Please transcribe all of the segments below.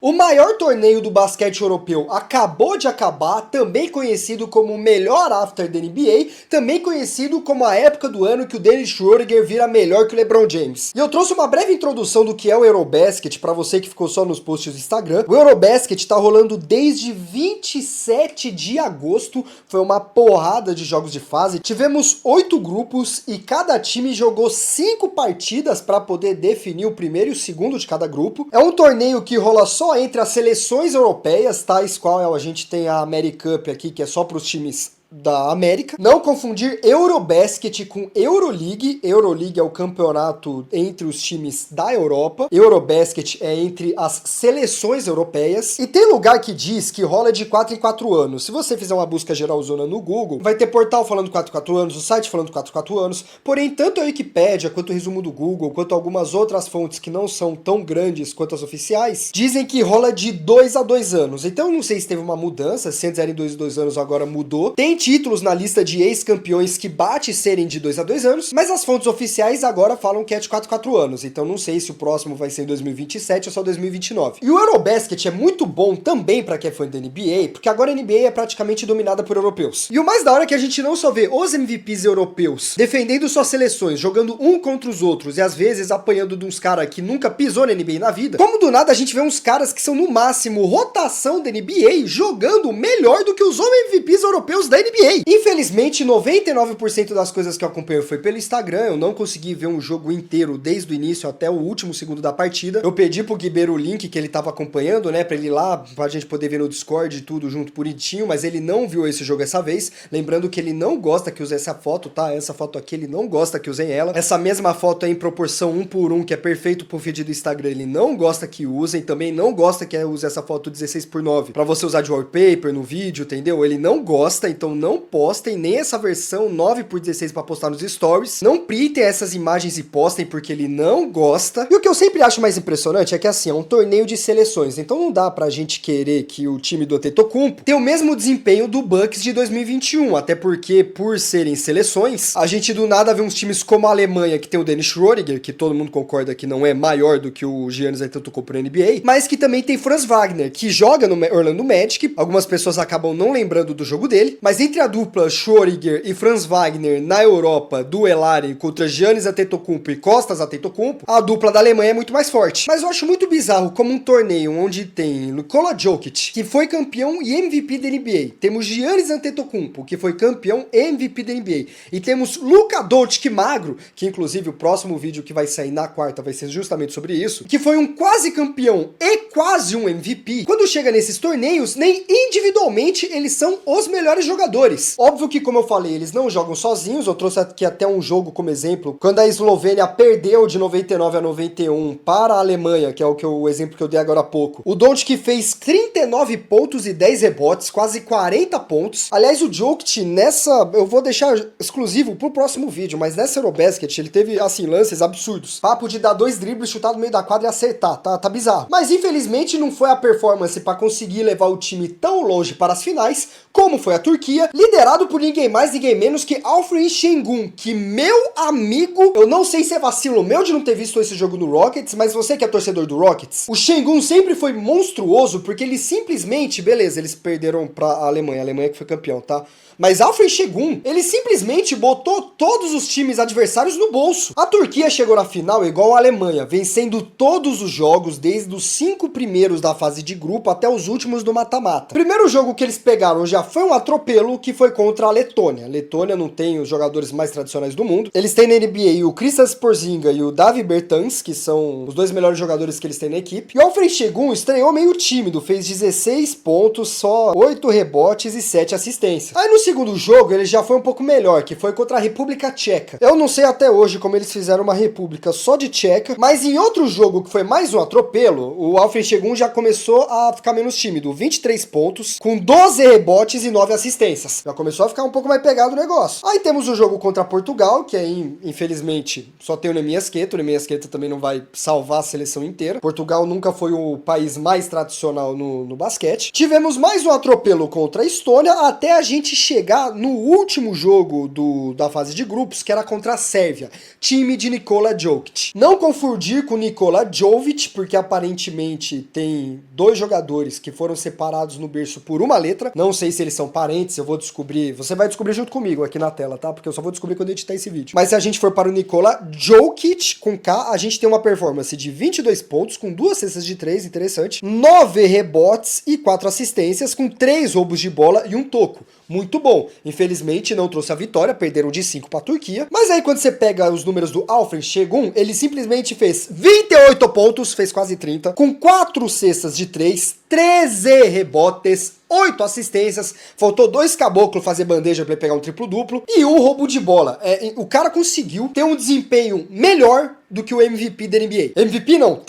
O maior torneio do basquete europeu acabou de acabar, também conhecido como o melhor after da NBA, também conhecido como a época do ano que o Dennis Schroeder vira melhor que o LeBron James. E eu trouxe uma breve introdução do que é o Eurobasket para você que ficou só nos posts do Instagram. O Eurobasket tá rolando desde 27 de agosto, foi uma porrada de jogos de fase. Tivemos 8 grupos e cada time jogou 5 partidas para poder definir o primeiro e o segundo de cada grupo. É um torneio que rola só entre as seleções europeias, tais qual a gente tem a AmeriCup aqui, que é só para os times da América. Não confundir Eurobasket com Euroleague. Euroleague é o campeonato entre os times da Europa. Eurobasket é entre as seleções europeias. E tem lugar que diz que rola de 4 em 4 anos. Se você fizer uma busca geralzona no Google, vai ter portal falando 4 em 4 anos, o site falando 4 em 4 anos. Porém, tanto a Wikipédia, quanto o resumo do Google, quanto algumas outras fontes que não são tão grandes quanto as oficiais, dizem que rola de 2 a 2 anos. Então, eu não sei se teve uma mudança, se antes era em 2 a 2 anos, agora mudou. Tem títulos na lista de ex-campeões que bate serem de 2 a 2 anos, mas as fontes oficiais agora falam que é de 4 a 4 anos, então não sei se o próximo vai ser em 2027 ou só 2029. E o Eurobasket é muito bom também pra quem é fã da NBA, porque agora a NBA é praticamente dominada por europeus. E o mais da hora é que a gente não só vê os MVPs europeus defendendo suas seleções, jogando um contra os outros e às vezes apanhando de uns caras que nunca pisou na NBA na vida, como do nada a gente vê uns caras que são no máximo rotação da NBA jogando melhor do que os MVPs europeus da NBA. Infelizmente, 99% das coisas que eu acompanho foi pelo Instagram, eu não consegui ver um jogo inteiro desde o início até o último segundo da partida. Eu pedi pro Guibeiro o link que ele tava acompanhando, né, pra ele ir lá, pra gente poder ver no Discord e tudo junto bonitinho, mas ele não viu esse jogo essa vez, lembrando que ele não gosta que use essa foto, tá? Essa foto aqui ele não gosta que usem ela. Essa mesma foto é em proporção 1 por 1, que é perfeito pro feed do Instagram, ele não gosta que usem, também não gosta que use essa foto 16 por 9, pra você usar de wallpaper no vídeo, entendeu? Ele não gosta, então não postem nem essa versão 9x16 para postar nos stories. Não printem essas imagens e postem porque ele não gosta. E o que eu sempre acho mais impressionante é que assim, é um torneio de seleções, então não dá pra gente querer que o time do Antetokounmpo tenha o mesmo desempenho do Bucks de 2021, até porque por serem seleções, a gente do nada vê uns times como a Alemanha, que tem o Dennis Schroeder, que todo mundo concorda que não é maior do que o Giannis Antetokounmpo na NBA, mas que também tem Franz Wagner, que joga no Orlando Magic. Algumas pessoas acabam não lembrando do jogo dele, mas entre a dupla Schroeder e Franz Wagner na Europa duelarem contra Giannis Antetokounmpo e Kostas Antetokounmpo, a dupla da Alemanha é muito mais forte. Mas eu acho muito bizarro como um torneio onde tem Nikola Jokic, que foi campeão e MVP da NBA, temos Giannis Antetokounmpo, que foi campeão e MVP da NBA, e temos Luka Doncic magro, que inclusive o próximo vídeo que vai sair na quarta vai ser justamente sobre isso, que foi um quase campeão e quase um MVP. Quando chega nesses torneios, nem individualmente eles são os melhores jogadores. Óbvio que, como eu falei, eles não jogam sozinhos. Eu trouxe aqui até um jogo como exemplo, quando a Eslovênia perdeu de 99 a 91 para a Alemanha, que é o exemplo que eu dei agora há pouco. O Doncic fez 39 pontos e 10 rebotes, quase 40 pontos. Aliás, o Jokic nessa, eu vou deixar exclusivo pro próximo vídeo, mas nessa Eurobasket ele teve, assim, lances absurdos. Papo de dar 2 dribles, chutar no meio da quadra e acertar, tá bizarro. Mas infelizmente não foi a performance para conseguir levar o time tão longe para as finais, como foi a Turquia, liderado por ninguém mais, ninguém menos que Alfred Şengün, que, meu amigo, eu não sei se é vacilo meu de não ter visto esse jogo no Rockets, mas você que é torcedor do Rockets, o Şengün sempre foi monstruoso, porque ele simplesmente, beleza, eles perderam pra Alemanha que foi campeão, tá? Mas Alfred Şengün, ele simplesmente botou todos os times adversários no bolso. A Turquia chegou na final igual a Alemanha, vencendo todos os jogos, desde os 5 primeiros da fase de grupo até os últimos do mata-mata. O primeiro jogo que eles pegaram já foi um atropelo, que foi contra a Letônia. A Letônia não tem os jogadores mais tradicionais do mundo. Eles têm na NBA o Kristaps Porzingis e o Davis Bertans, que são os 2 melhores jogadores que eles têm na equipe. E o Alfred Şengün estreou meio tímido, fez 16 pontos, só 8 rebotes e 7 assistências. Aí no segundo jogo ele já foi um pouco melhor, que foi contra a República Tcheca. Eu não sei até hoje como eles fizeram uma república só de tcheca, mas em outro jogo que foi mais um atropelo, o Alfred Şengün já começou a ficar menos tímido, 23 pontos, com 12 rebotes e 9 assistências. assistências. Já começou a ficar um pouco mais pegado o negócio. Aí temos o jogo contra Portugal, que aí, infelizmente, só tem o Nemiasqueta. O Nemiasqueta também não vai salvar a seleção inteira. Portugal nunca foi o país mais tradicional no basquete. Tivemos mais um atropelo contra a Estônia, até a gente chegar no último jogo da fase de grupos, que era contra a Sérvia, time de Nikola Jokic. Não confundir com Nikola Jovic, porque aparentemente tem dois jogadores que foram separados no berço por uma letra. Não sei se eles são parentes, eu vou descobrir. Você vai descobrir junto comigo aqui na tela, tá? Porque eu só vou descobrir quando eu editar esse vídeo. Mas se a gente for para o Nikola Jokic, com K, a gente tem uma performance de 22 pontos, com 2 cestas de 3, interessante, 9 rebotes e 4 assistências, com 3 roubos de bola e um toco. Muito bom. Infelizmente não trouxe a vitória, perderam de 5 para a Turquia. Mas aí quando você pega os números do Alfred Şengün, ele simplesmente fez 28 pontos, fez quase 30, com 4 cestas de 3, 13 rebotes, 8 assistências, faltou 2 caboclos fazer bandeja para ele pegar um triplo-duplo e um roubo de bola. O cara conseguiu ter um desempenho melhor do que o MVP da NBA. MVP não,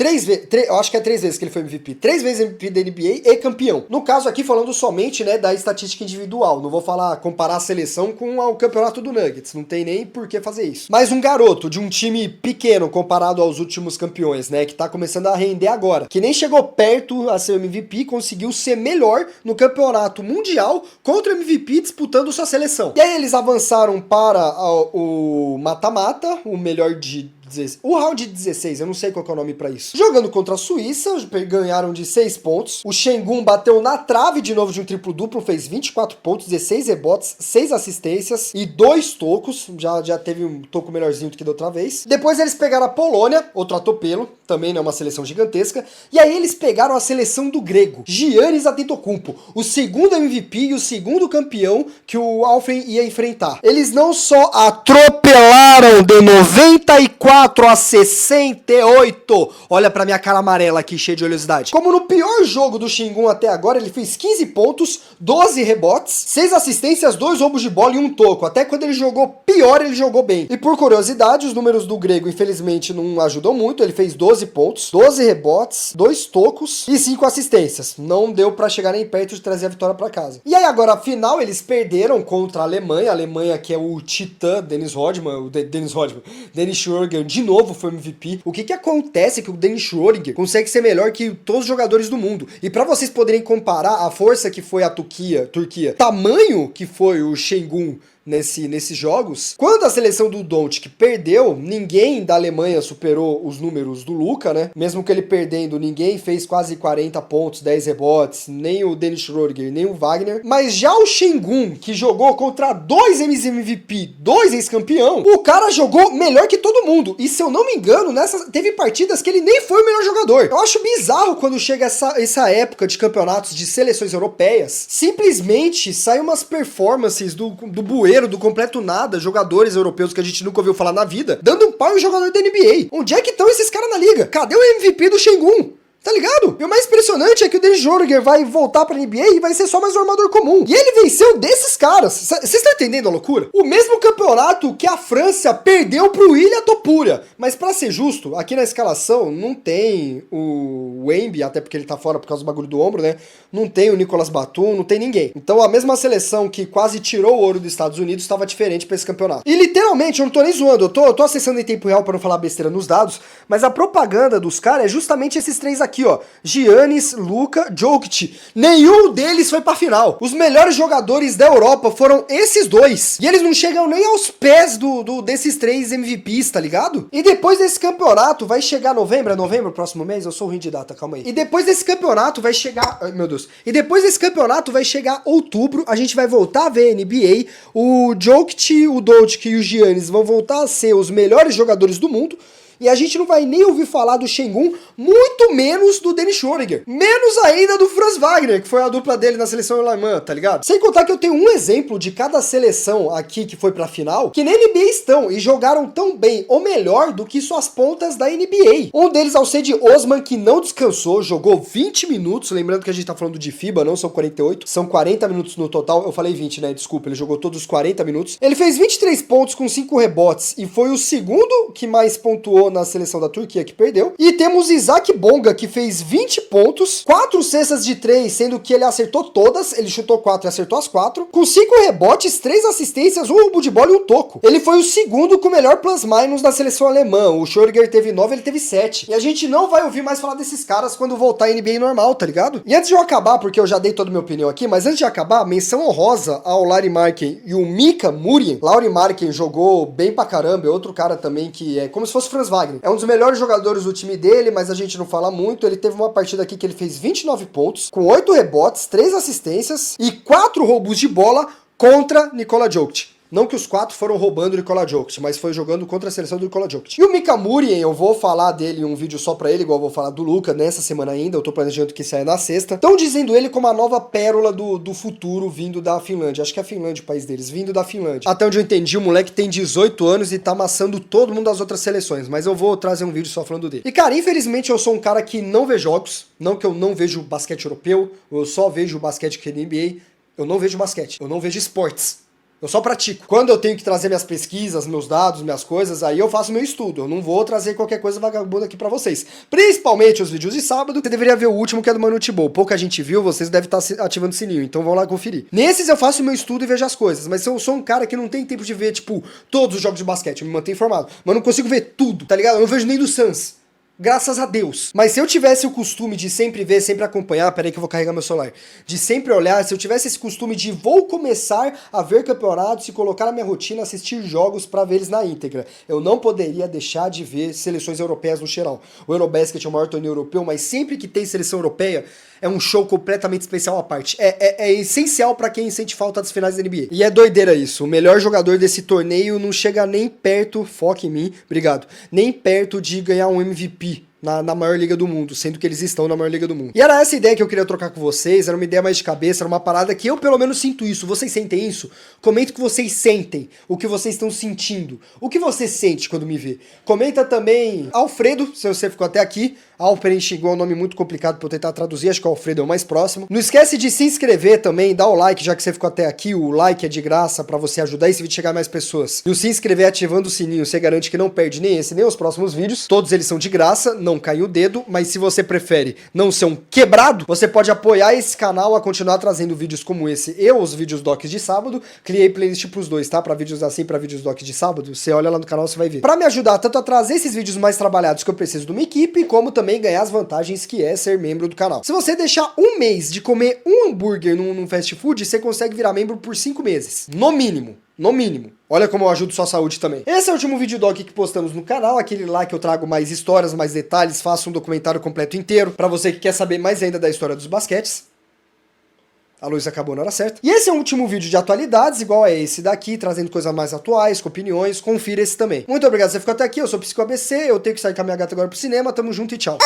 eu acho que é 3 vezes que ele foi MVP. 3 vezes MVP da NBA e campeão. No caso aqui, falando somente, né, da estatística individual. Não vou comparar a seleção com o campeonato do Nuggets. Não tem nem por que fazer isso. Mas um garoto de um time pequeno comparado aos últimos campeões, né, que tá começando a render agora, que nem chegou perto a ser MVP, conseguiu ser melhor no campeonato mundial contra o MVP disputando sua seleção. E aí eles avançaram para o mata-mata, o melhor de o round de 16, eu não sei qual que é o nome pra isso. Jogando contra a Suíça, ganharam de 6 pontos. O Şengün bateu na trave de novo de um triplo-duplo, fez 24 pontos, 16 rebotes, 6 assistências e 2 tocos. Já teve um toco melhorzinho do que da outra vez. Depois eles pegaram a Polônia, outro atropelo, também não é uma seleção gigantesca. E aí eles pegaram a seleção do grego, Giannis Antetokounmpo, o segundo MVP e o segundo campeão que o Alfred ia enfrentar. Eles não só atropelaram de 94 a 68. Olha pra minha cara amarela aqui, cheia de oleosidade. Como no pior jogo do Şengün até agora, ele fez 15 pontos, 12 rebotes, 6 assistências, 2 roubos de bola e um toco. Até quando ele jogou pior, ele jogou bem. E por curiosidade, os números do grego, infelizmente, não ajudam muito. Ele fez 12 pontos, 12 rebotes, 2 tocos e 5 assistências. Não deu pra chegar nem perto de trazer a vitória pra casa. E aí agora, afinal, eles perderam contra a Alemanha. A Alemanha que é o titã Dennis Schröder, de novo foi MVP. O que acontece que o Dennis Schröder consegue ser melhor que todos os jogadores do mundo? E pra vocês poderem comparar a força que foi a Turquia, tamanho que foi o Şengün nesses jogos, quando a seleção do Doncic perdeu, ninguém da Alemanha superou os números do Luka, né? Mesmo que ele perdendo, ninguém fez quase 40 pontos, 10 rebotes, nem o Dennis Schröder, nem o Wagner. Mas já o Şengün, que jogou contra 2 MVP, 2 ex-campeão, o cara jogou melhor que todo mundo. E se eu não me engano, teve partidas que ele nem foi o melhor jogador. Eu acho bizarro quando chega essa época de campeonatos de seleções europeias, simplesmente saem umas performances do bueiro, do completo nada, jogadores europeus que a gente nunca ouviu falar na vida, dando um pau em jogador da NBA. Onde é que estão esses caras na liga? Cadê o MVP do Şengün? Tá ligado? E o mais impressionante é que o Dennis Schröder vai voltar pra NBA e vai ser só mais um armador comum. E ele venceu desses caras. Vocês estão entendendo a loucura? O mesmo campeonato que a França perdeu pro Ilha Topuria. Mas pra ser justo, aqui na escalação não tem o Wemby, até porque ele tá fora por causa do bagulho do ombro, né? Não tem o Nicolas Batum, não tem ninguém. Então a mesma seleção que quase tirou o ouro dos Estados Unidos estava diferente pra esse campeonato. E literalmente, eu não tô nem zoando, eu tô acessando em tempo real pra não falar besteira nos dados, mas a propaganda dos caras é justamente esses três aqui, ó. Giannis, Luka, Jokic. Nenhum deles foi pra final. Os melhores jogadores da Europa foram esses dois. E eles não chegam nem aos pés desses 3 MVPs, tá ligado? E depois desse campeonato, vai chegar novembro, é novembro, próximo mês? Eu sou ruim de data, calma aí. E depois desse campeonato vai chegar... Ai, meu Deus. E depois desse campeonato vai chegar outubro, a gente vai voltar a ver NBA. O Jokic, o Doncic e o Giannis vão voltar a ser os melhores jogadores do mundo. E a gente não vai nem ouvir falar do Şengün, muito menos do Dennis Schröder. Menos ainda do Franz Wagner, que foi a dupla dele na seleção alemã, tá ligado? Sem contar que eu tenho um exemplo de cada seleção aqui que foi pra final, que na NBA estão e jogaram tão bem ou melhor do que suas pontas da NBA. Um deles é o Cedi Osman, que não descansou, jogou 20 minutos, lembrando que a gente tá falando de FIBA, não são 48, são 40 minutos no total, eu falei 20, né, desculpa, ele jogou todos os 40 minutos. Ele fez 23 pontos com 5 rebotes e foi o segundo que mais pontuou jogou na seleção da Turquia, que perdeu. E temos Isaac Bonga, que fez 20 pontos, 4 cestas de 3, sendo que ele acertou todas, ele chutou 4 e acertou as 4, com 5 rebotes, 3 assistências, 1 roubo de bola e 1 toco. Ele foi o segundo com o melhor plus-minus da seleção alemã, o Schrödinger teve 9, ele teve 7. E a gente não vai ouvir mais falar desses caras quando voltar a NBA normal, tá ligado? E antes de eu acabar, porque eu já dei toda a minha opinião aqui, mas antes de acabar, menção honrosa ao Lauri Markkanen e o Mika Murien. Lauri Markkanen jogou bem pra caramba, é outro cara também que é como se fosse o Franz Wagner. É um dos melhores jogadores do time dele, mas a gente não fala muito. Ele teve uma partida aqui que ele fez 29 pontos, com 8 rebotes, 3 assistências e 4 roubos de bola contra Nikola Jokic. Não que os 4 foram roubando o Nikola Jokic, mas foi jogando contra a seleção do Nikola Jokic. E o Mika Murien, eu vou falar dele em um vídeo só pra ele, igual eu vou falar do Luka nessa semana ainda, eu tô planejando que saia na sexta. Estão dizendo ele como a nova pérola do futuro vindo da Finlândia. Acho que é a Finlândia o país deles, vindo da Finlândia. Até onde eu entendi, o moleque tem 18 anos e tá amassando todo mundo das outras seleções, mas eu vou trazer um vídeo só falando dele. E cara, infelizmente eu sou um cara que não vê jogos, não que eu não vejo basquete europeu, eu só vejo basquete que é NBA, eu não vejo basquete, eu não vejo esportes. Eu só pratico. Quando eu tenho que trazer minhas pesquisas, meus dados, minhas coisas, aí eu faço meu estudo. Eu não vou trazer qualquer coisa vagabunda aqui pra vocês. Principalmente os vídeos de sábado. Você deveria ver o último, que é do Manu Tibou. Pouca gente viu, vocês devem estar ativando o sininho. Então vão lá conferir. Nesses eu faço meu estudo e vejo as coisas. Mas eu sou um cara que não tem tempo de ver, tipo, todos os jogos de basquete. Eu me mantenho informado. Mas não consigo ver tudo, tá ligado? Eu não vejo nem do Suns. Graças a Deus. Mas se eu tivesse o costume de sempre ver, sempre acompanhar, peraí que eu vou carregar meu celular, de sempre olhar, se eu tivesse esse costume de vou começar a ver campeonatos e colocar na minha rotina, assistir jogos pra ver eles na íntegra, eu não poderia deixar de ver seleções europeias no geral. O Eurobasket é o maior torneio europeu, mas sempre que tem seleção europeia, é um show completamente especial à parte. É essencial pra quem sente falta das finais da NBA. E é doideira isso. O melhor jogador desse torneio não chega nem perto, foca em mim, obrigado, nem perto de ganhar um MVP na maior liga do mundo, sendo que eles estão na maior liga do mundo. E era essa ideia que eu queria trocar com vocês, era uma ideia mais de cabeça, era uma parada que eu pelo menos sinto isso. Vocês sentem isso? Comenta o que vocês sentem, o que vocês estão sentindo, o que você sente quando me vê. Comenta também Alfredo, se você ficou até aqui. Alperen xingou, é um nome muito complicado pra eu tentar traduzir, acho que o Alfredo é o mais próximo. Não esquece de se inscrever também, dá o like, já que você ficou até aqui, o like é de graça pra você ajudar esse vídeo a chegar a mais pessoas. E o se inscrever ativando o sininho, você garante que não perde nem esse, nem os próximos vídeos. Todos eles são de graça, não cai o dedo, mas se você prefere não ser um quebrado, você pode apoiar esse canal a continuar trazendo vídeos como esse e os vídeos docs de sábado. Criei playlist pros dois, tá? Pra vídeos assim, pra vídeos docs de sábado, você olha lá no canal, você vai ver. Pra me ajudar tanto a trazer esses vídeos mais trabalhados que eu preciso de uma equipe, como também ganhar as vantagens que é ser membro do canal. Se você deixar um mês de comer um hambúrguer num fast food, você consegue virar membro por 5 meses. No mínimo. No mínimo. Olha como eu ajudo sua saúde também. Esse é o último vídeo doc que postamos no canal, aquele lá que eu trago mais histórias, mais detalhes, faço um documentário completo inteiro, pra você que quer saber mais ainda da história dos basquetes. A luz acabou na hora certa. E esse é o último vídeo de atualidades, igual a esse daqui, trazendo coisas mais atuais, com opiniões. Confira esse também. Muito obrigado por você ficou até aqui, eu sou o Psico ABC, eu tenho que sair com a minha gata agora pro cinema, tamo junto e tchau.